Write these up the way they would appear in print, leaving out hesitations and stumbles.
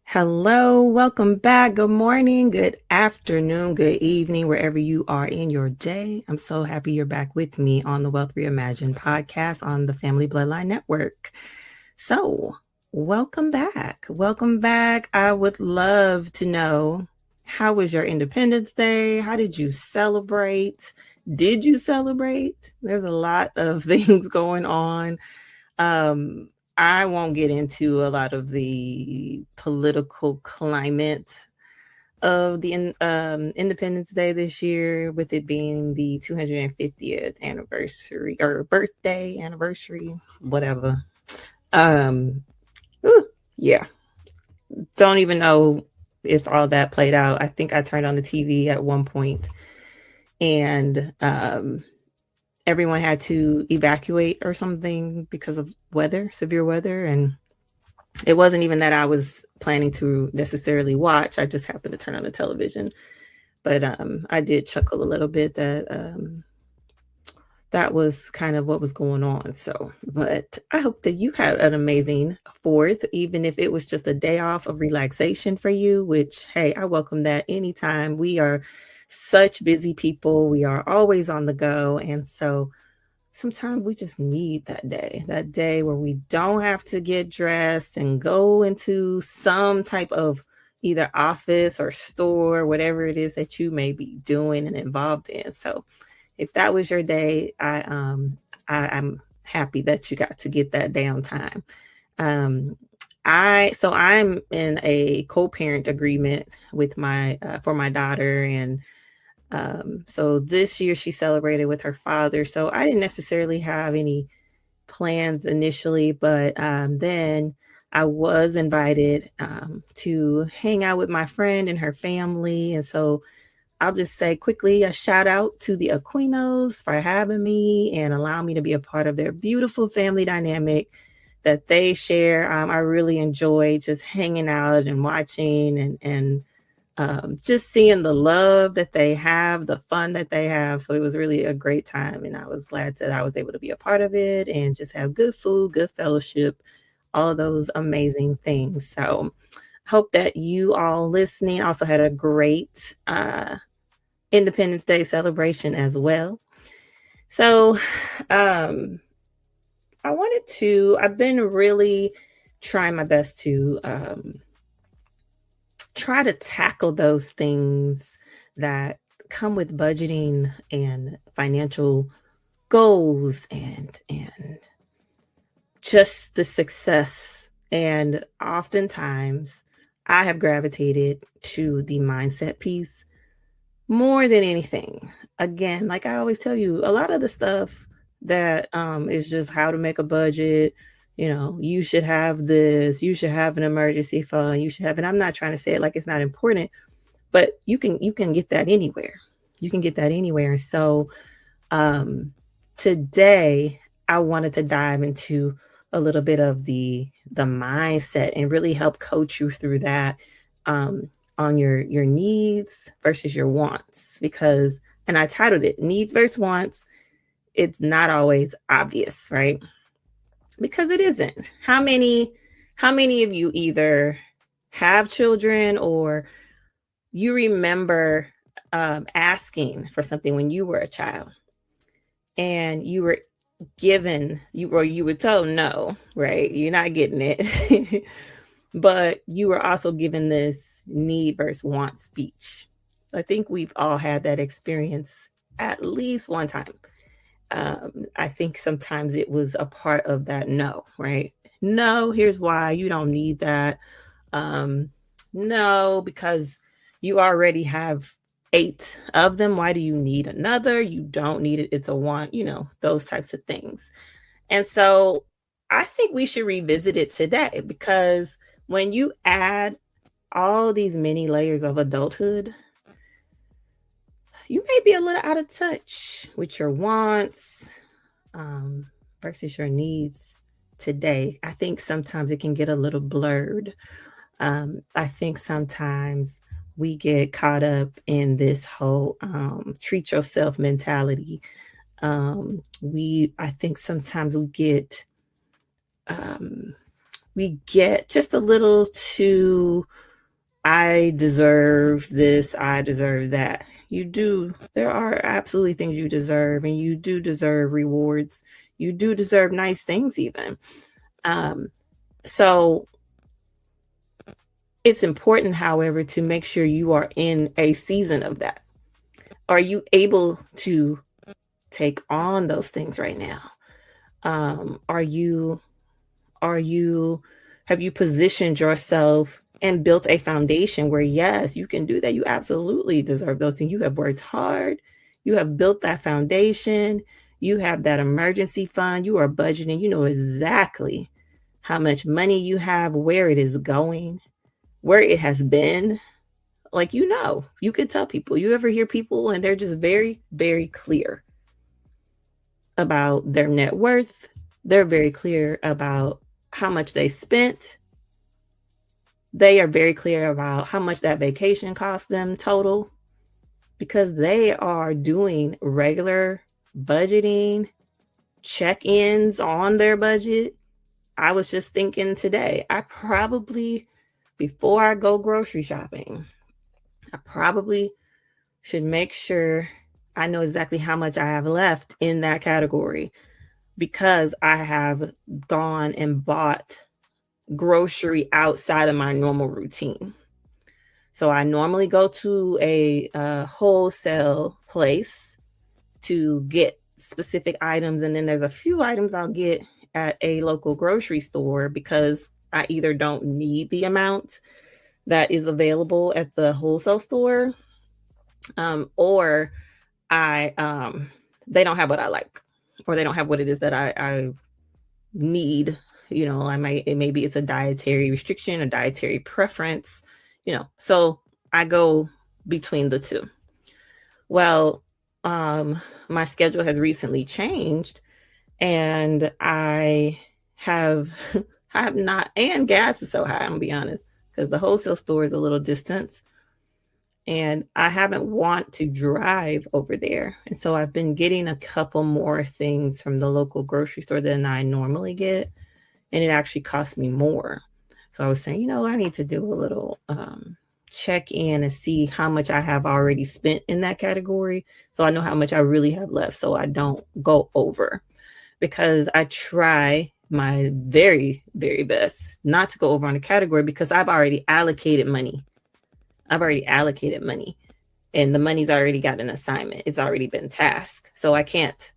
Hello, welcome back. Good morning, good afternoon, good evening, wherever you are in your day. I'm so happy you're back with me on the Wealth Reimagined podcast on the Family Bloodline Network. So, welcome back. Welcome back. I would love to know, how was your Independence Day? How did you celebrate? Did you celebrate? There's a lot of things going on. um, I won't get into a lot of the political climate of the Independence Day this year, with it being the 250th anniversary or birthday anniversary, whatever. Um, yeah, don't even know if all that played out. I think I turned on the TV at one point and everyone had to evacuate or something because of severe weather. And it wasn't even that I was planning to necessarily watch. I just happened to turn on the television. But I did chuckle a little bit that that was kind of what was going on. So, but I hope that you had an amazing fourth, even if it was just a day off of relaxation for you, which, hey, I welcome that anytime. We are such busy people. We are always on the go. And so sometimes we just need that day where we don't have to get dressed and go into some type of either office or store, whatever it is that you may be doing and involved in. So if that was your day, I'm happy that you got to get that downtime. Um, I'm in a co-parent agreement with my for my daughter, and so this year she celebrated with her father. So I didn't necessarily have any plans initially, but then I was invited to hang out with my friend and her family. And so I'll just say quickly a shout out to the Aquinos for having me and allowing me to be a part of their beautiful family dynamic that they share. I really enjoy just hanging out and watching and just seeing the love that they have, the fun that they have. So it was really a great time. And I was glad that I was able to be a part of it and just have good food, good fellowship, all of those amazing things. So hope that you all listening also had a great Independence Day celebration as well. So um, I've been really trying my best to try to tackle those things that come with budgeting and financial goals and just the success. And oftentimes I have gravitated to the mindset piece more than anything. Again, like I always tell you, a lot of the stuff that is just how to make a budget. You should have this, you should have an emergency fund, you should have, and I'm not trying to say it like it's not important, but you can get that anywhere. You can get that anywhere. And so um today I wanted to dive into a little bit of the mindset and really help coach you through that, on your needs versus your wants. Because, and I titled it Needs versus Wants. It's not always obvious, right? Because it isn't. How many of you either have children or you remember asking for something when you were a child and you were you were told no, right? You're not getting it. But you were also given this need versus want speech. I think we've all had that experience at least one time. I think sometimes it was a part of that no, right? No, here's why you don't need that. Um, no, because you already have eight of them. Why do you need another? You don't need it. It's a want, those types of things. And so I think we should revisit it today, because when you add all these many layers of adulthood, you may be a little out of touch with your wants um, versus your needs today. I think sometimes it can get a little blurred. I think sometimes we get caught up in this whole treat yourself mentality. I think sometimes we get um, we get just a little too, I deserve this, I deserve that. You do. There are absolutely things you deserve, and you do deserve rewards. You do deserve nice things, even. So it's important, however, to make sure you are in a season of that. Are you able to take on those things right now? Are you have you positioned yourself and built a foundation where, yes, you can do that? You absolutely deserve those things. You have worked hard. You have built that foundation. You have that emergency fund. You are budgeting. You know exactly how much money you have, where it is going, where it has been. Like, you could tell people. You ever hear people and they're just very, very clear about their net worth? They're very clear about how much they spent. They are very clear about how much that vacation cost them total, because they are doing regular budgeting, check-ins on their budget. I was just thinking today, before I go grocery shopping, I probably should make sure I know exactly how much I have left in that category, because I have gone and bought grocery outside of my normal routine. So I normally go to a wholesale place to get specific items, and then there's a few items I'll get at a local grocery store because I either don't need the amount that is available at the wholesale store, or they don't have what I like, or they don't have what it is that I need. Maybe it's a dietary restriction, a dietary preference, so I go between the two. Well, my schedule has recently changed, and I have not, and gas is so high, I'm gonna be honest, because the wholesale store is a little distance, and I haven't want to drive over there. And so I've been getting a couple more things from the local grocery store than I normally get, and it actually cost me more. So I was saying, I need to do a little check in and see how much I have already spent in that category, so I know how much I really have left, so I don't go over, because I try my very, very best not to go over on a category, because I've already allocated money. And the money's already got an assignment. It's already been tasked. So I can't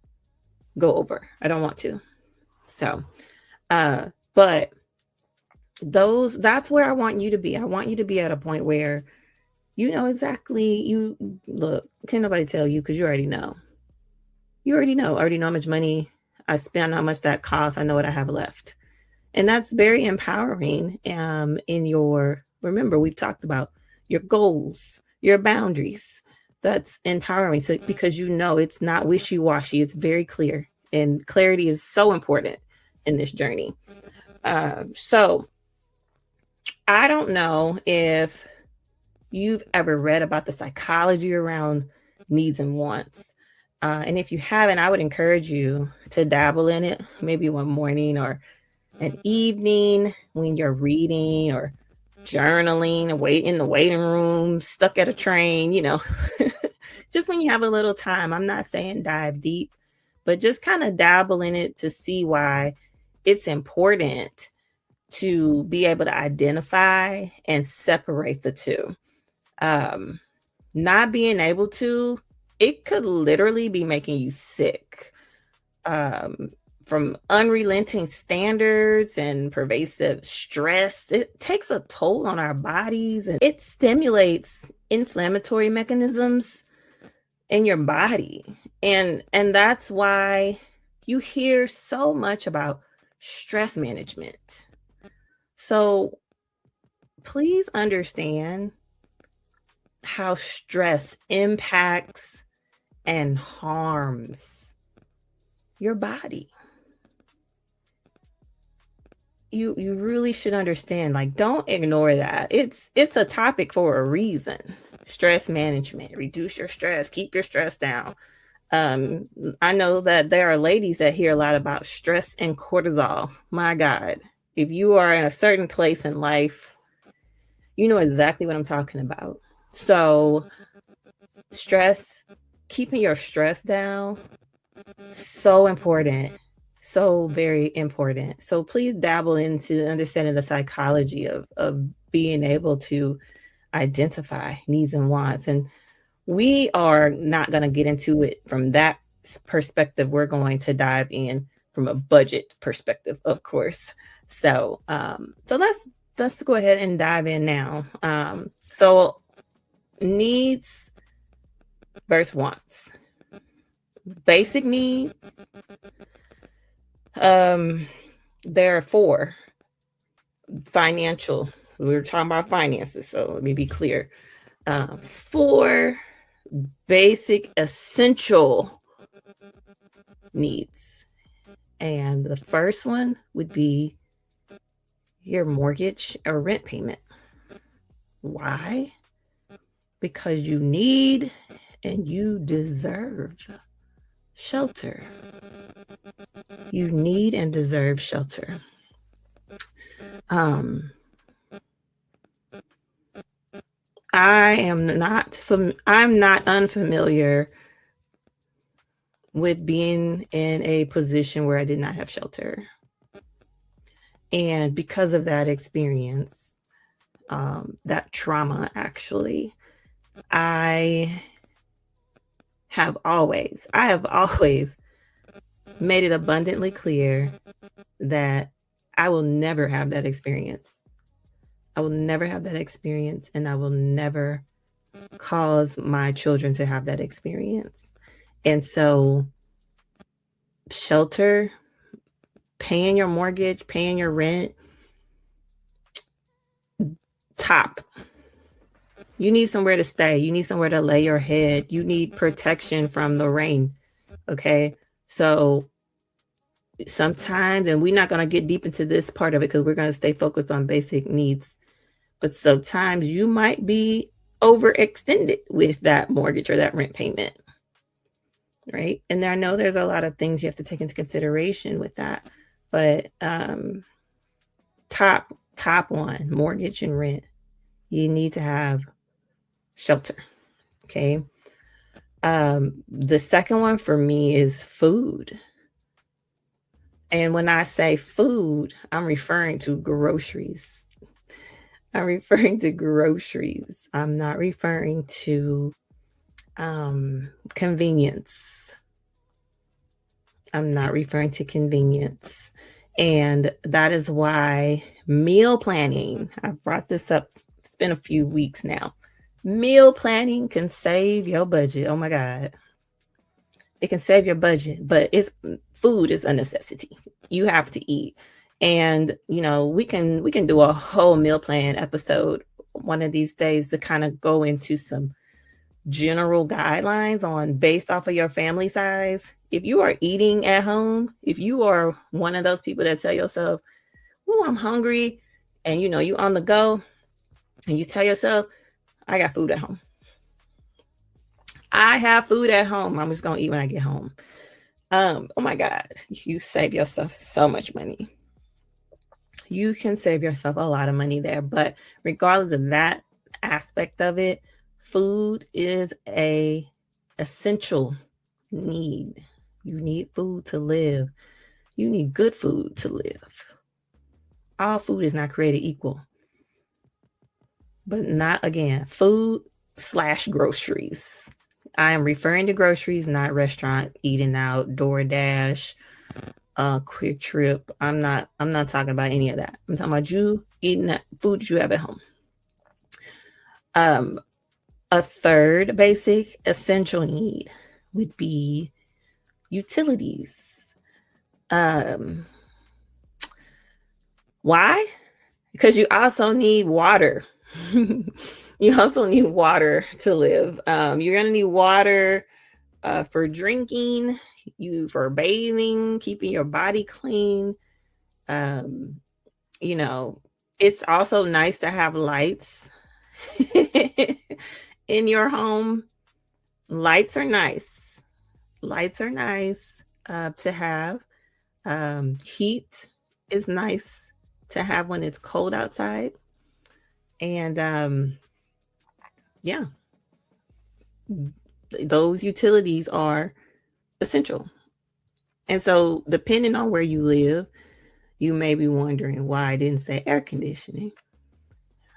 go over. I don't want to. So, but that's where I want you to be. I want you to be at a point where you know exactly, can't nobody tell you, because you already know. I already know how much money I spend, how much that costs. I know what I have left. And that's very empowering remember, we've talked about your goals, your boundaries. That's empowering. So, because it's not wishy-washy, it's very clear. And clarity is so important in this journey. So I don't know if you've ever read about the psychology around needs and wants. And if you haven't, I would encourage you to dabble in it, maybe one morning or an evening when you're reading or journaling, in the waiting room, stuck at a train, just when you have a little time. I'm not saying dive deep, but just kind of dabble in it to see why it's important to be able to identify and separate the two. Not being able to, it could literally be making you sick. From unrelenting standards and pervasive stress, it takes a toll on our bodies, and it stimulates inflammatory mechanisms in your body. And that's why you hear so much about stress management. So please understand how stress impacts and harms your body. You really should understand. Like, don't ignore that. It's a topic for a reason. Stress management, reduce your stress, keep your stress down. I know that there are ladies that hear a lot about stress and cortisol. My God, If you are in a certain place in life, you know exactly what I'm talking about. So stress, keeping your stress down, so important. So very important. So please dabble into understanding the psychology of being able to identify needs and wants. And we are not going to get into it from that perspective. We're going to dive in from a budget perspective, of course. So let's go ahead and dive in now. So needs versus wants. Basic needs. There are four. Financial. We were talking about finances, so let me be clear. Four basic essential needs. And the first one would be your mortgage or rent payment. Why? Because you need and you deserve shelter. You need and deserve shelter. I'm not unfamiliar with being in a position where I did not have shelter. And because of that experience, that trauma, actually, I have always made it abundantly clear that I will never have that experience. I will never have that experience, and I will never cause my children to have that experience. And so shelter, paying your mortgage, paying your rent, top. You need somewhere to stay. You need somewhere to lay your head. You need protection from the rain. Okay. So sometimes, and we're not going to get deep into this part of it because we're going to stay focused on basic needs. But sometimes you might be overextended with that mortgage or that rent payment. Right. And I know there's a lot of things you have to take into consideration with that. But top one, mortgage and rent. You need to have shelter. Okay. The second one for me is food. And when I say food, I'm referring to groceries. I'm referring to groceries. I'm not referring to convenience. I'm not referring to convenience. And that is why meal planning, I've brought this up, it's been a few weeks now. Meal planning can save your budget. Oh my God. It can save your budget, but food is a necessity. You have to eat. And we can do a whole meal plan episode one of these days to kind of go into some general guidelines on based off of your family size. If you are eating at home, if you are one of those people that tell yourself, "Oh, I'm hungry," and you on the go, and you tell yourself, "I got food at home. I have food at home. I'm just gonna eat when I get home." Oh my God, you save yourself so much money. You can save yourself a lot of money there. But regardless of that aspect of it, food is a essential need. You need food to live. You need good food to live. All food is not created equal. But not, again, food/groceries. I am referring to groceries, not restaurant, eating out, DoorDash, Quick Trip. I'm not talking about any of that. I'm talking about you eating that food you have at home. A third basic essential need would be utilities. Why? Because you also need water. You also need water to live. You're going to need water for drinking, for bathing, keeping your body clean. It's also nice to have lights in your home. Lights are nice. Lights are nice to have. Heat is nice to have when it's cold outside. And yeah, those utilities are essential. And so, depending on where you live, you may be wondering why I didn't say air conditioning.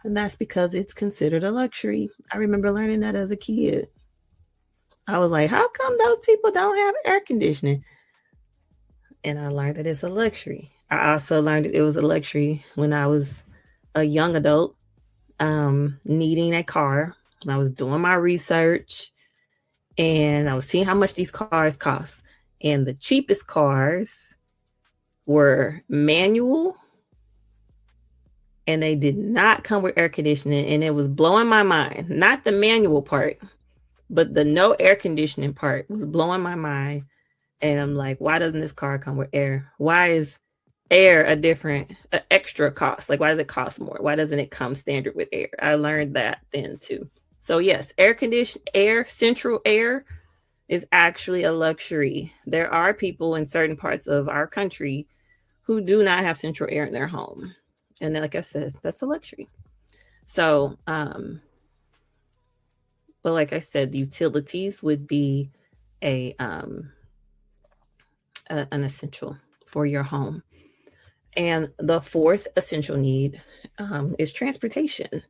And that's because it's considered a luxury. I remember learning that as a kid. I was like, how come those people don't have air conditioning? And I learned that it's a luxury. I also learned that it was a luxury when I was a young adult, needing a car. I was doing my research and I was seeing how much these cars cost. And the cheapest cars were manual and they did not come with air conditioning. And it was blowing my mind. Not the manual part, but the no air conditioning part was blowing my mind. And I'm like, why doesn't this car come with air? Why is air a extra cost? Like, why does it cost more? Why doesn't it come standard with air? I learned that then too. So yes, central air is actually a luxury. There are people in certain parts of our country who do not have central air in their home. And like I said, that's a luxury. So, but like I said, the utilities would be an essential for your home. And the fourth essential need is transportation.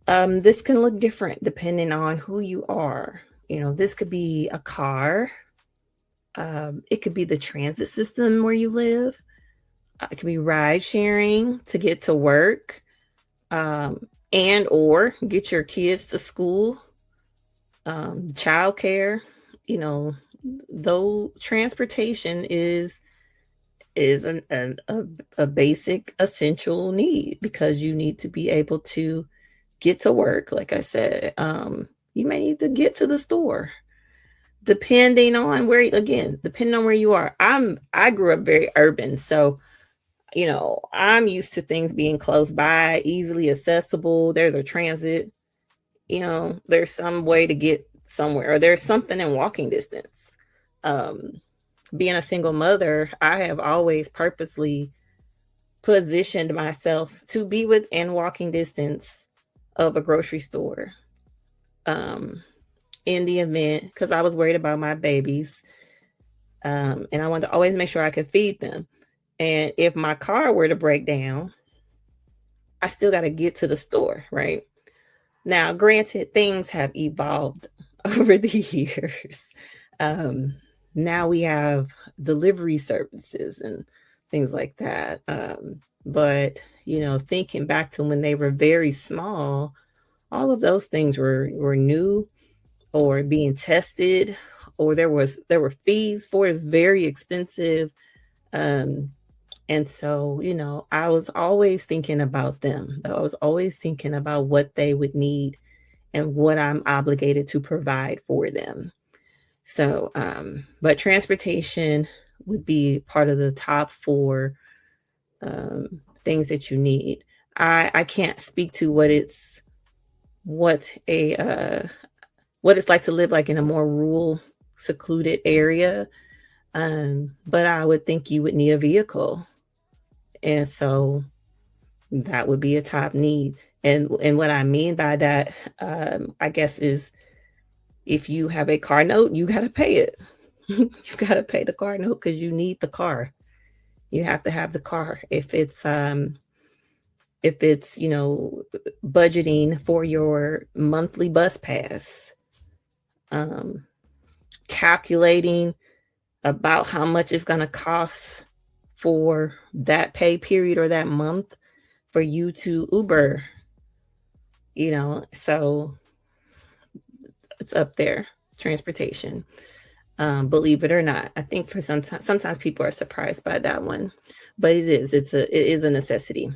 This can look different depending on who you are. This could be a car. It could be the transit system where you live. It could be ride sharing to get to work, and or get your kids to school, childcare. Though transportation is a basic essential need because you need to be able to get to work. Like I said, you may need to get to the store depending on where you are. I grew up very urban, so I'm used to things being close by, easily accessible. There's a transit, there's some way to get somewhere, or there's something in walking distance. Being a single mother, I have always purposely positioned myself to be within walking distance of a grocery store, in the event, because I was worried about my babies, and I wanted to always make sure I could feed them. And if my car were to break down, I still got to get to the store, right? Now, granted, things have evolved over the years. Now we have delivery services and things like that. But, thinking back to when they were very small, all of those things were new or being tested, or there were fees for it. It's very expensive. And so, I was always thinking about them. I was always thinking about what they would need and what I'm obligated to provide for them. So, but transportation would be part of the top four things that you need. I can't speak to what it's like to live like in a more rural, secluded area. But I would think you would need a vehicle. And so that would be a top need. And what I mean by that, I guess, is if you have a car note, you got to pay it. You got to pay the car note because you need the car. You have to have the car. If it's budgeting for your monthly bus pass, calculating about how much it's going to cost for that pay period or that month for you to Uber, so it's up there, transportation. Believe it or not, I think for sometimes people are surprised by that one, but it is a necessity.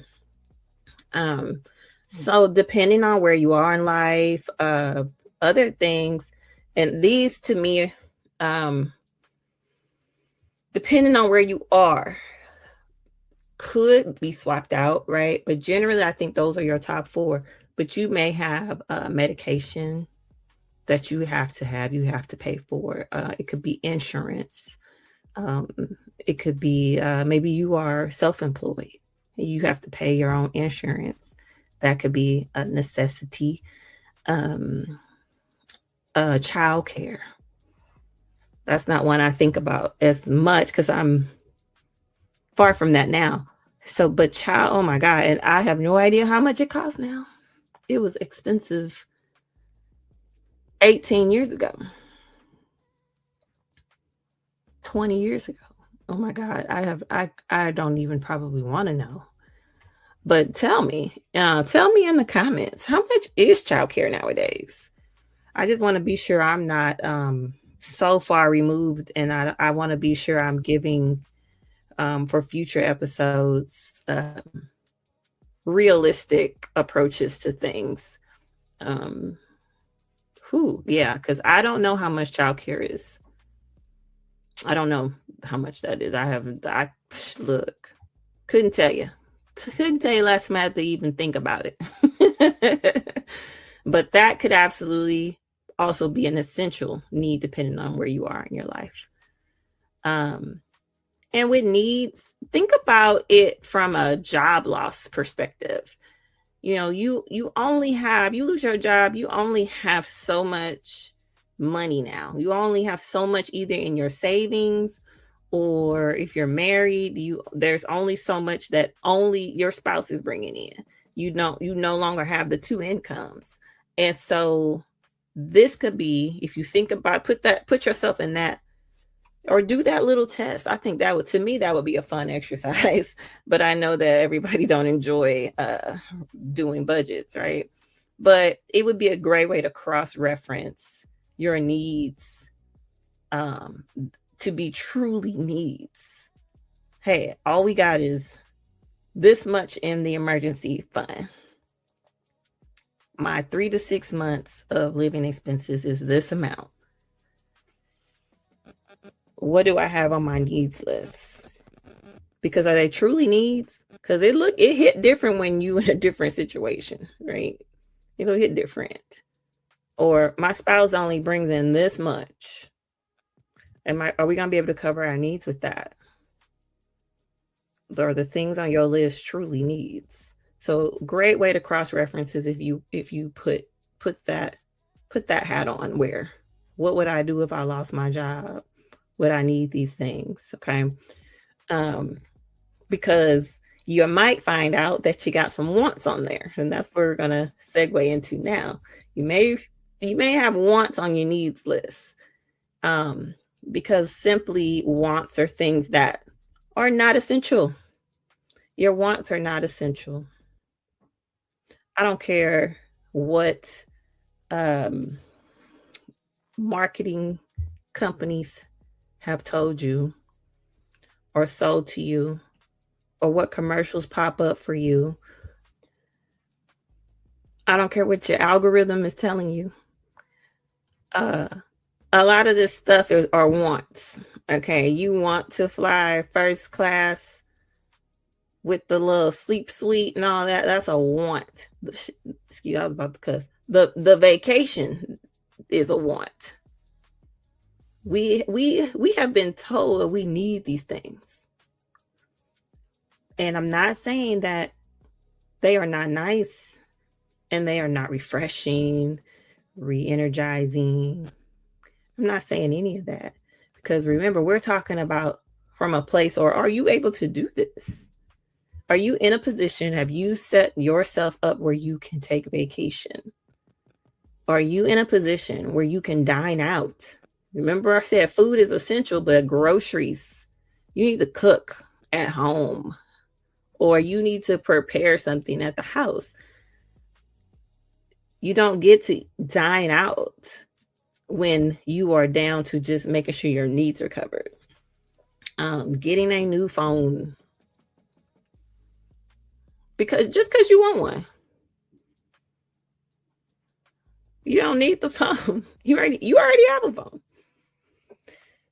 So depending on where you are in life, other things, and these to me, depending on where you are, could be swapped out, right? But generally, I think those are your top four. But you may have medication that you have to pay for. It could be insurance. It could be maybe you are self-employed You have to pay your own insurance. That could be a necessity. Child care. That's not one I think about as much because I'm far from that now. So, but child, oh my God. And I have no idea how much it costs now. It was expensive 18 years ago, 20 years ago. Oh my God. I don't even probably want to know. But tell me in the comments, how much is childcare nowadays? I just want to be sure I'm not so far removed, and I want to be sure I'm giving for future episodes realistic approaches to things. Yeah, because I don't know how much childcare is. I don't know how much that is. Look, couldn't tell you. Couldn't tell you last time I had to even think about it. But that could absolutely also be an essential need depending on where you are in your life. And with needs, think about it from a job loss perspective. You know, you lose your job, you only have so much money now. You only have so much either in your savings, or if you're married, there's only so much that only your spouse is bringing in. You no longer have the two incomes. And so this could be, if you think about, put yourself in that, or do that little test. I think that would be a fun exercise, but I know that everybody don't enjoy doing budgets, right? But it would be a great way to cross-reference your needs to be truly needs. Hey, all we got is this much in the emergency fund. My 3 to 6 months of living expenses is this amount. What do I have on my needs list? Because are they truly needs? Because it hit different when you in a different situation, right? It'll hit different. Or my spouse only brings in this much. Are we gonna be able to cover our needs with that? Are the things on your list truly needs? So great way to cross-reference is if you put that hat on. What would I do if I lost my job? Would I need these things? Okay. Because you might find out that you got some wants on there, and that's what we're gonna segue into now. You may have wants on your needs list, because simply wants are things that are not essential. Your wants are not essential. I don't care what marketing companies have told you or sold to you, or what commercials pop up for you. I don't care what your algorithm is telling you. A lot of this stuff are wants. Okay, you want to fly first class with the little sleep suite and all that. That's a want. Excuse, I was about to cuss. The vacation is a want. We have been told we need these things. And I'm not saying that they are not nice and they are not refreshing, re-energizing. I'm not saying any of that, because remember, we're talking about from a place, or are you able to do this? Are you in a position, have you set yourself up where you can take vacation? Are you in a position where you can dine out? Remember I said food is essential, but groceries, you need to cook at home, or you need to prepare something at the house. You don't get to dine out when you are down to just making sure your needs are covered. Getting a new phone, because you want one, you don't need the phone. You already have a phone.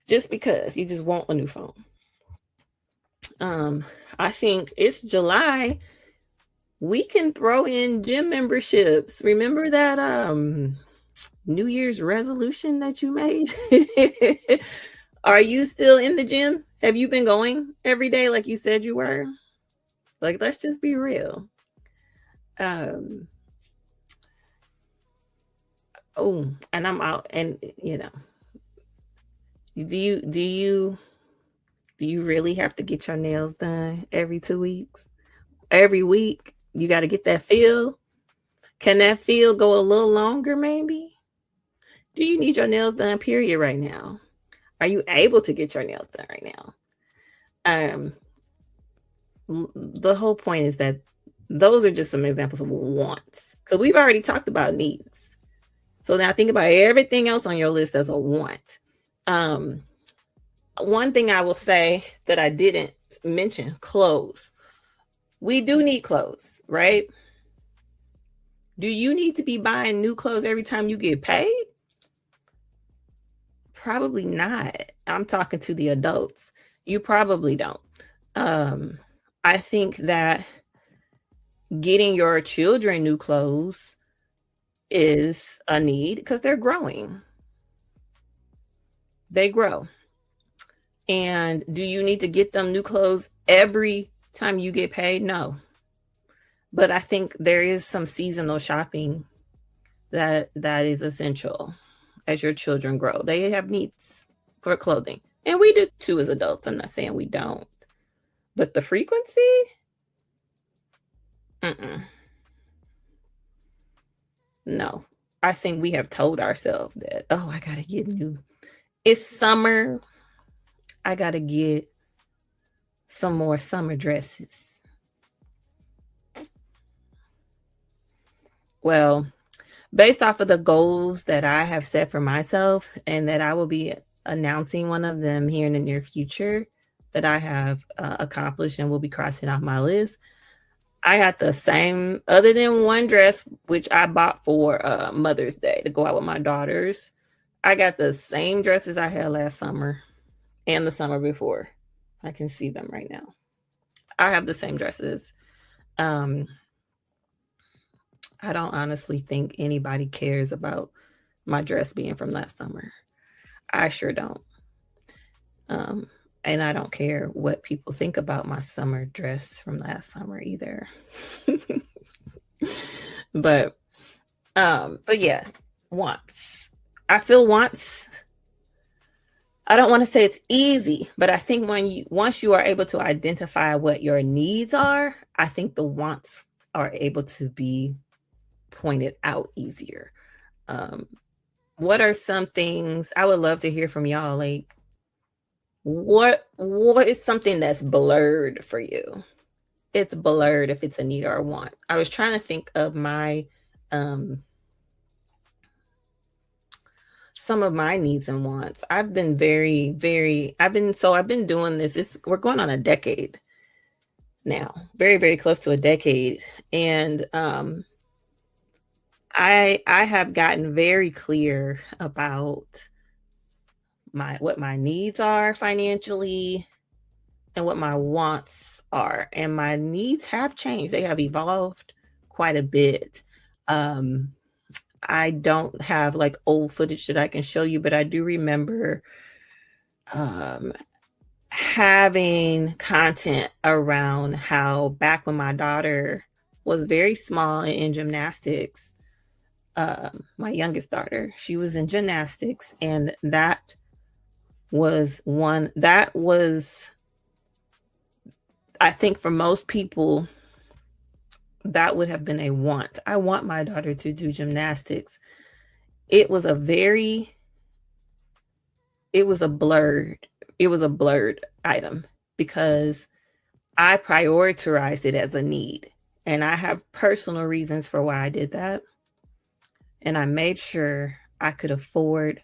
Just because you just want a new phone. I think it's July. We can throw in gym memberships. Remember that New Year's resolution that you made? Are you still in the gym? Have you been going every day like you said you were? Like, let's just be real. Um, oh, and I'm out, and do you really have to get your nails done every 2 weeks? Every week, you got to get that feel. Can that feel go a little longer, maybe? Do you need your nails done, period, right now? Are you able to get your nails done right now? Um, the whole point is that those are just some examples of wants, because we've already talked about needs. So now think about everything else on your list as a want. One thing I will say that I didn't mention, clothes. We do need clothes, right? Do you need to be buying new clothes every time you get paid? Probably not. I'm talking to the adults. You probably don't. I think that getting your children new clothes is a need because they're growing. They grow. And do you need to get them new clothes every time you get paid? No. But I think there is some seasonal shopping that is essential as your children grow. They have needs for clothing. And we do too as adults. I'm not saying we don't. But the frequency? No. I think we have told ourselves that, oh, I got to get new. It's summer. I got to get some more summer dresses. Well, based off of the goals that I have set for myself and that I will be announcing one of them here in the near future that I have accomplished and will be crossing off my list, I got the same, other than one dress, which I bought for Mother's Day to go out with my daughters. I got the same dresses I had last summer and the summer before. I can see them right now. I have the same dresses. I don't honestly think anybody cares about my dress being from last summer. I sure don't. And I don't care what people think about my summer dress from last summer either. But yeah, wants. I feel wants. I don't want to say it's easy, but I think once you are able to identify what your needs are, I think the wants are able to be pointed out easier. What are some things I would love to hear from y'all? Like, what is something that's blurred for you? It's blurred if it's a need or a want. I was trying to think of my some of my needs and wants. I've been I've been doing this. We're going on a decade now, very, very close to a decade. And I have gotten very clear about what my needs are financially and what my wants are. And my needs have changed. They have evolved quite a bit. I don't have like old footage that I can show you, but I do remember having content around how back when my daughter was very small and in gymnastics, my youngest daughter, she was in gymnastics, and that was I think for most people, that would have been a want. I want my daughter to do gymnastics. It was a blurred item because I prioritized it as a need. And I have personal reasons for why I did that. And I made sure I could afford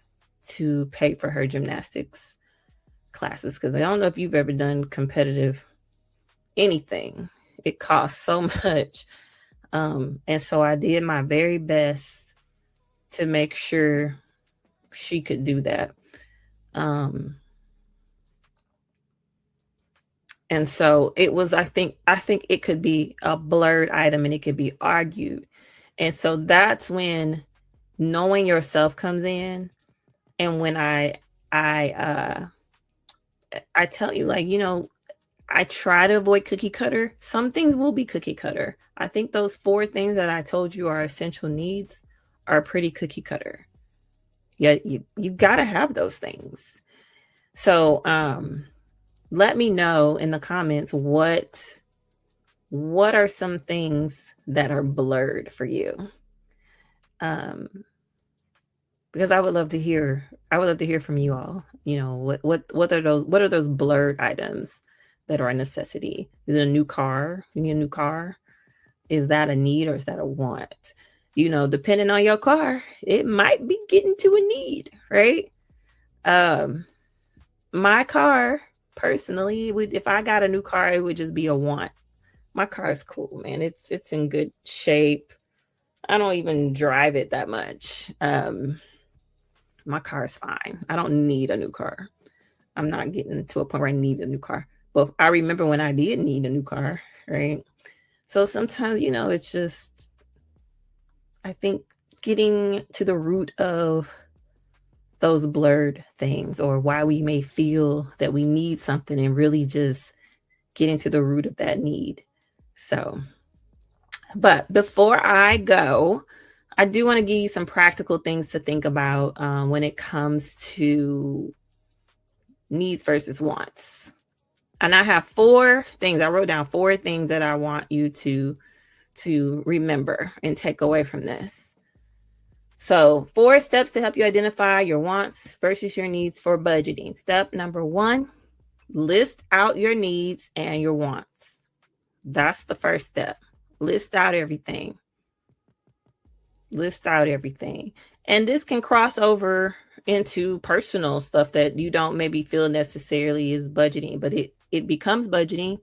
to pay for her gymnastics classes, because I don't know if you've ever done competitive anything. It costs so much. And so I did my very best to make sure she could do that. And so it was, I think it could be a blurred item and it could be argued. And so that's when knowing yourself comes in. And when I tell you, like, I try to avoid cookie cutter. Some things will be cookie cutter. I think those 4 things that I told you are essential needs are pretty cookie cutter. Yeah, you got to have those things. So, let me know in the comments what are some things that are blurred for you. Because I would love to hear from you all. What are those blurred items that are a necessity? Is it a new car? You need a new car? Is that a need or is that a want? Depending on your car, it might be getting to a need, right? My car, personally, if I got a new car, it would just be a want. My car is cool, man. It's in good shape. I don't even drive it that much. My car is fine. I don't need a new car. I'm not getting to a point where I need a new car. But I remember when I did need a new car, right? So sometimes, it's just, I think getting to the root of those blurred things, or why we may feel that we need something, and really just getting to the root of that need. So, but before I go, I do want to give you some practical things to think about when it comes to needs versus wants. And I have 4 things. I wrote down 4 things that I want you to remember and take away from this. So 4 steps to help you identify your wants versus your needs for budgeting. Step number 1, list out your needs and your wants. That's the first step. List out everything. List out everything. And this can cross over into personal stuff that you don't maybe feel necessarily is budgeting, but it becomes budgeting.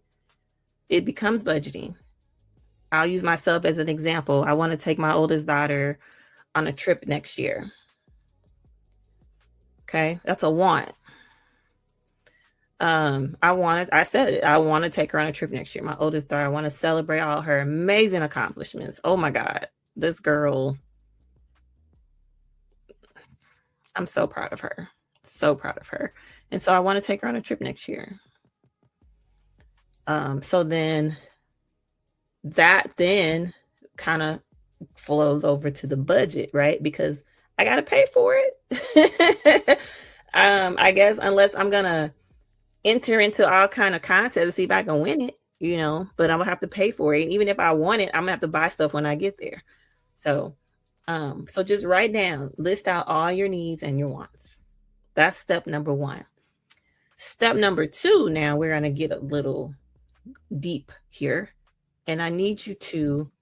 It becomes budgeting. I'll use myself as an example. I want to take my oldest daughter on a trip next year. Okay, that's a want. I said it. I want to take her on a trip next year. My oldest daughter, I want to celebrate all her amazing accomplishments. Oh my God, this girl, I'm so proud of her. So proud of her. And so I want to take her on a trip next year. So then that kind of flows over to the budget, right? Because I got to pay for it. I guess, unless I'm going to enter into all kind of contests to see if I can win it, but I'm gonna have to pay for it. Even if I want it, I'm gonna have to buy stuff when I get there. So just write down, list out all your needs and your wants. That's step number 1. Step number 2, now we're gonna get a little deep here. And I need you to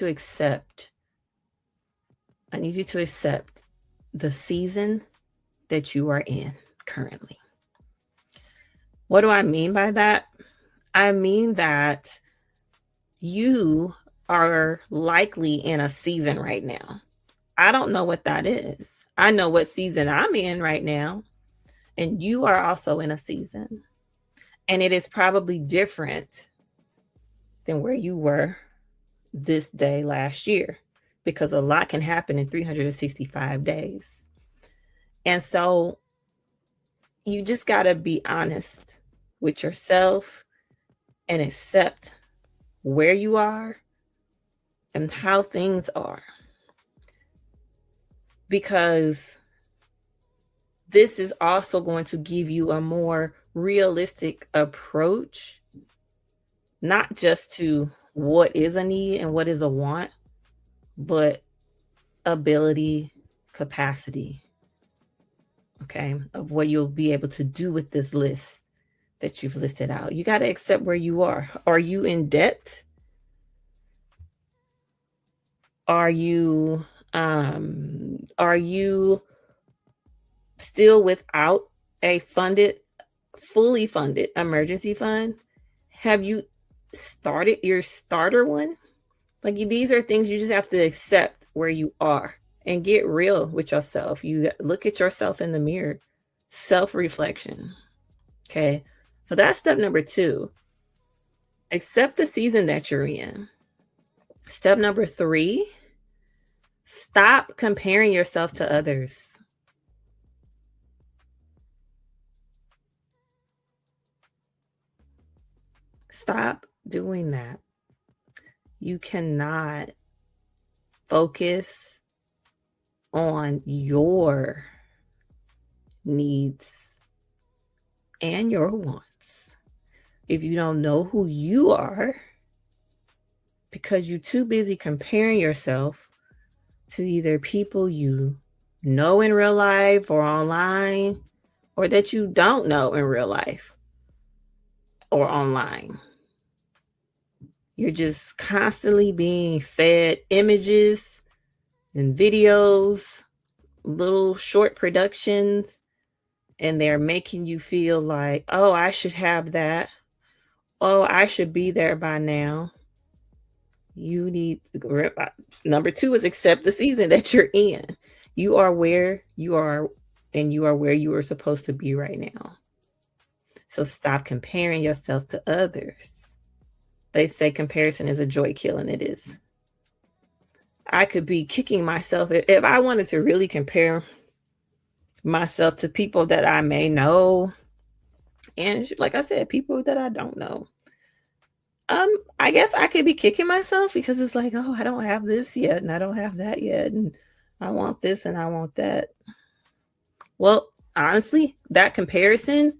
accept the season that you are in currently. What do I mean by that? I mean that you are likely in a season right now. I don't know what that is. I know what season I'm in right now. And you are also in a season. And it is probably different than where you were this day last year, because a lot can happen in 365 days. And so you just got to be honest with yourself and accept where you are and how things are. Because this is also going to give you a more realistic approach, not just to what is a need and what is a want, but ability, capacity, okay, of what you'll be able to do with this list that you've listed out. You got to accept where you are. Are you in debt? Are you still without a fully funded emergency fund? Have you started your starter one? Like, these are things you just have to accept where you are and get real with yourself. You look at yourself in the mirror, self-reflection. Okay. So that's step number 2. Accept the season that you're in. Step number 3, stop comparing yourself to others. . Stop doing that. You cannot focus on your needs and your wants if you don't know who you are, because you're too busy comparing yourself to either people you know in real life or online, or that you don't know in real life or online. You're just constantly being fed images and videos, little short productions, and they're making you feel like, oh, I should have that. Oh, I should be there by now. You need, number 2 is accept the season that you're in. You are where you are, and you are where you are supposed to be right now. So stop comparing yourself to others. They say comparison is a joy kill, and it is. I could be kicking myself if I wanted to really compare myself to people that I may know, and like I said, people that I don't know. I guess I could be kicking myself because it's like, oh, I don't have this yet, and I don't have that yet, and I want this and I want that. Well, honestly, that comparison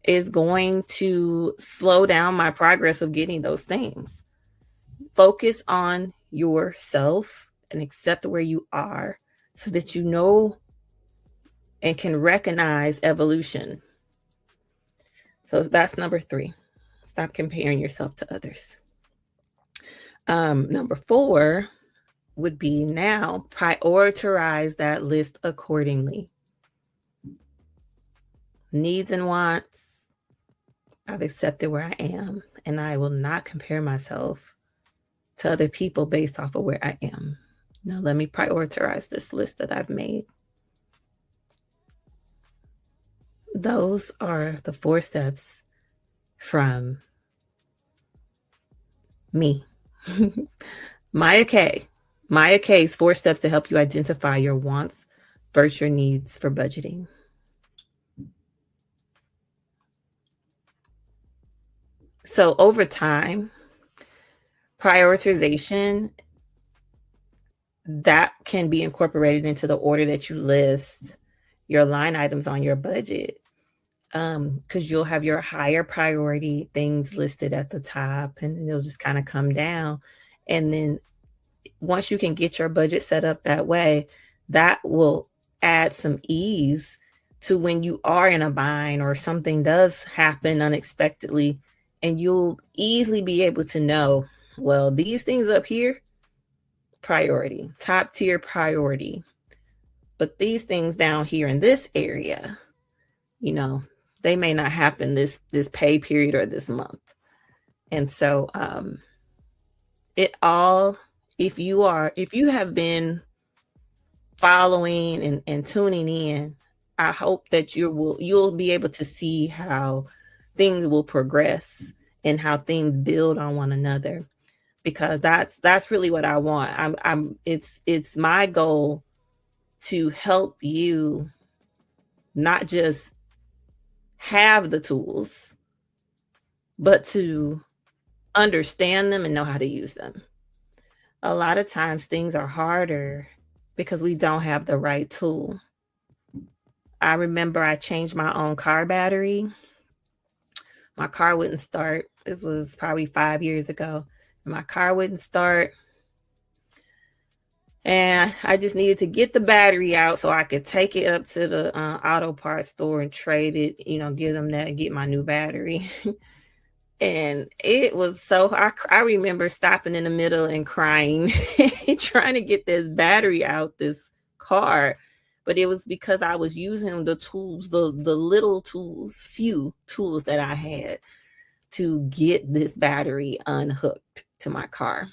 is going to slow down my progress of getting those things. Focus on yourself and accept where you are so that you know and can recognize evolution. So that's number 3. Stop comparing yourself to others. Number 4 would be now prioritize that list accordingly. Needs and wants. I've accepted where I am, and I will not compare myself to other people based off of where I am. Now let me prioritize this list that I've made. Those are the 4 steps from me. Maya K. Maya K's 4 steps to help you identify your wants versus your needs for budgeting. So over time, prioritization, that can be incorporated into the order that you list your line items on your budget. Because you'll have your higher priority things listed at the top, and it'll just kind of come down. And then once you can get your budget set up that way, that will add some ease to when you are in a bind or something does happen unexpectedly, and you'll easily be able to know, well, these things up here, priority, top tier priority. But these things down here in this area, they may not happen this pay period or this month. And so if you have been following and tuning in, I hope that you'll be able to see how things will progress and how things build on one another, because that's really what I want. It's my goal to help you not just have the tools, but to understand them and know how to use them. A lot of times things are harder because we don't have the right tool. I remember I changed my own car battery. My car wouldn't start. This was probably 5 years ago. My car wouldn't start. And I just needed to get the battery out so I could take it up to the auto parts store and trade it, give them that and get my new battery. And it was I remember stopping in the middle and crying, trying to get this battery out this car. But it was because I was using the tools, the little tools, few tools that I had to get this battery unhooked to my car.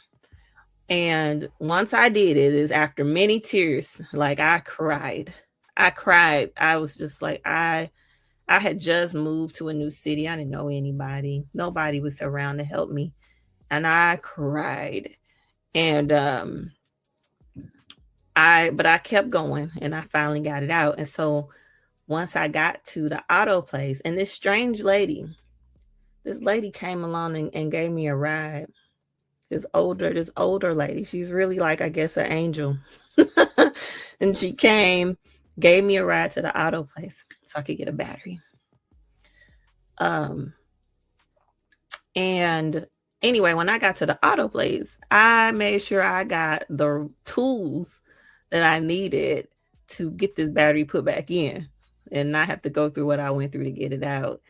And once I did it, is after many tears, like I cried. I was just like, I had just moved to a new city. I didn't know anybody. Nobody was around to help me. And I cried. And I kept going, and I finally got it out. And so once I got to the auto place, and this strange lady, this lady came along and gave me a ride. This older lady. She's really like, I guess, an angel. And she came, gave me a ride to the auto place so I could get a battery. And anyway, when I got to the auto place, I made sure I got the tools that I needed to get this battery put back in and not have to go through what I went through to get it out.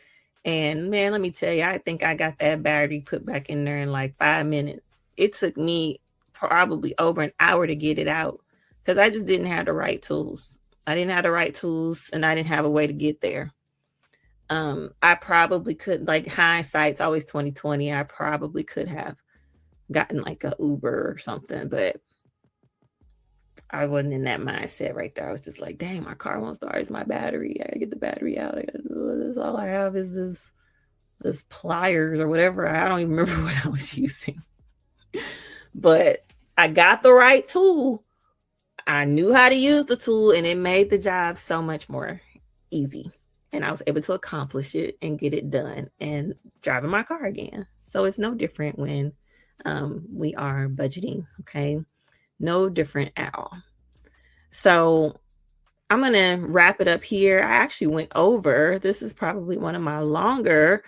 And man, let me tell you, I think I got that battery put back in there in like 5 minutes. It took me probably over an hour to get it out because I just didn't have the right tools. I didn't have the right tools and I didn't have a way to get there. I probably could, like, hindsight's always 2020. I probably could have gotten like a Uber or something, but I wasn't in that mindset right there. I was just like, dang, my car won't start. It's my battery. I gotta get the battery out. I gotta do this. All I have is this pliers or whatever. I don't even remember what I was using. But I got the right tool. I knew how to use the tool and it made the job so much more easy. And I was able to accomplish it and get it done and driving my car again. So it's no different when we are budgeting, okay? No different at all. So I'm going to wrap it up here. I actually went over. This is probably one of my longer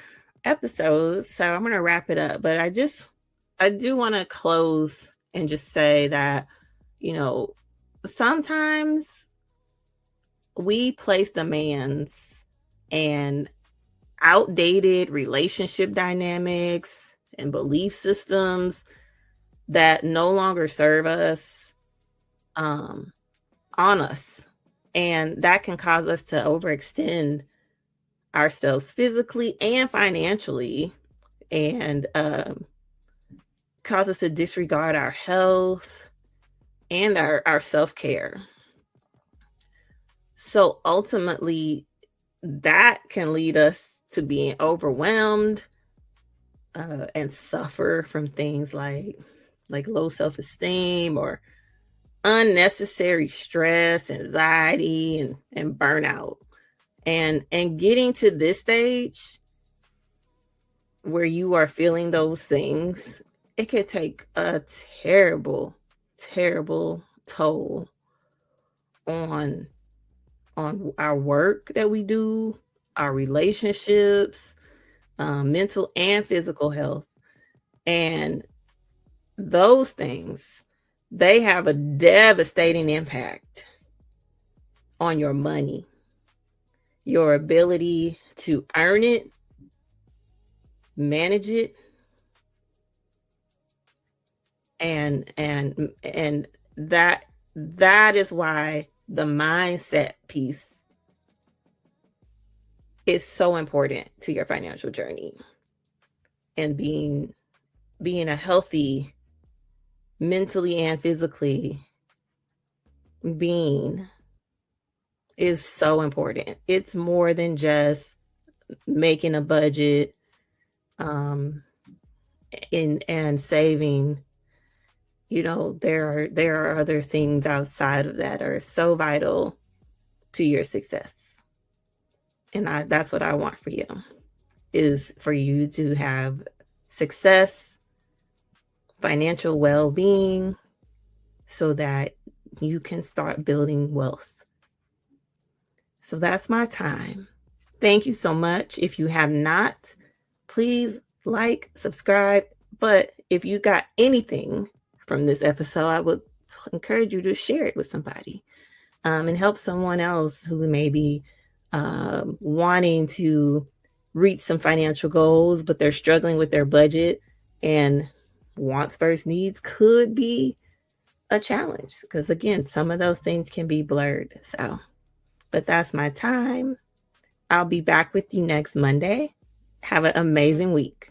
episodes. So I'm going to wrap it up. But I do want to close and just say that, you know, sometimes we place demands and outdated relationship dynamics and belief systems that no longer serve us on us. And that can cause us to overextend ourselves physically and financially and cause us to disregard our health and our self-care. So ultimately, that can lead us to being overwhelmed and suffer from things like low self-esteem or unnecessary stress, anxiety, and burnout. And getting to this stage where you are feeling those things, it could take a terrible, terrible toll on our work that we do, our relationships, mental and physical health. And those things, they have a devastating impact on your money, your ability to earn it, manage it, and that is why the mindset piece is so important to your financial journey. And being a healthy, mentally and physically being is so important. It's more than just making a budget and saving. You know, there are other things outside of that are so vital to your success. And that's what I want for you, is for you to have success, financial well-being, so that you can start building wealth. So that's my time. Thank you so much. If you have not, please like, subscribe. But if you got anything from this episode, I would encourage you to share it with somebody and help someone else who may be wanting to reach some financial goals, but they're struggling with their budget, and wants versus needs could be a challenge because, again, some of those things can be blurred. So, but that's my time. I'll be back with you next Monday. Have an amazing week.